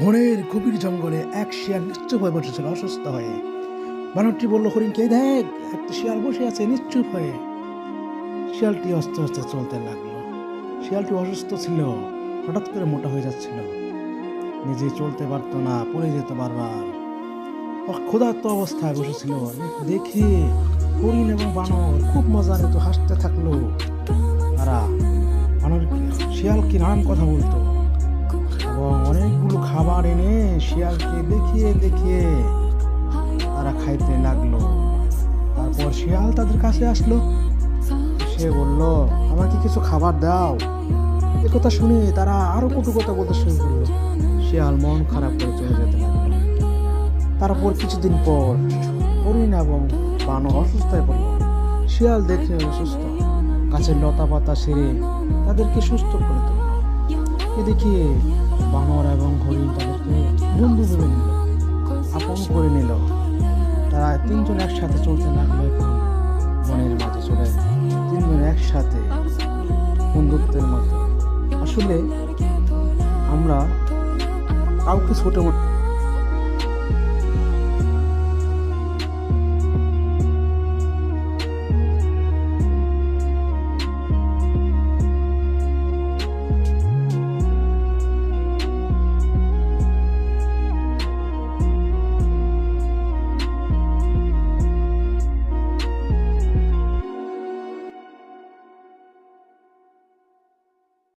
বনের গভীর জঙ্গলে এক শিয়াল নিশ্চুপ হয়ে বসেছিল অসুস্থ হয়ে। বানরটি বলল হরিণকে, দেখ, একটা শিয়াল বসে আছে নিশ্চুপ হয়ে। শিয়ালটি আস্তে আস্তে চলতে লাগলো। শিয়ালটি অসুস্থ ছিল, হঠাৎ করে মোটা হয়ে যাচ্ছিল, নিজে চলতে পারতো না, পড়ে যেত বারবার। ক্ষুধার্ত অবস্থায় বসেছিল। দেখে হরিণ এবং বানর খুব মজা নিত, হাসতে থাকলো। তারা বানর শিয়ালকে নানান কথা বলতো এবং অনেকগুলো খাবার এনে শিয়ালকে দেখিয়ে দেখিয়ে তারা খাইতে লাগলো। তারপর শিয়াল তাদের কাছে আসলো, সে বলল, আমাকে কিছু খাবার দাও। এ কথা শুনে তারা আরো কটু কথা বলতে শুরু করলো। শিয়াল মন খারাপ করে চলে যেতে লাগলো। তারপর কিছুদিন পর হরিণ এবং বানর অসুস্থ হয়ে পড়ল। শিয়াল দেখে অসুস্থ, গাছের লতা পাতা সেরে তাদেরকে সুস্থ করে তুলল। এদিকে বানর এবং হরিণ তাদেরকে বন্ধু ভেবে নিল, আপন করে নিল। তারা তিনজন একসাথে চলতে লাগলো। এখন বনের মাঝে চলে তিনজন একসাথে বন্ধুত্বের মতো। আসলে আমরা কাউকে ছোট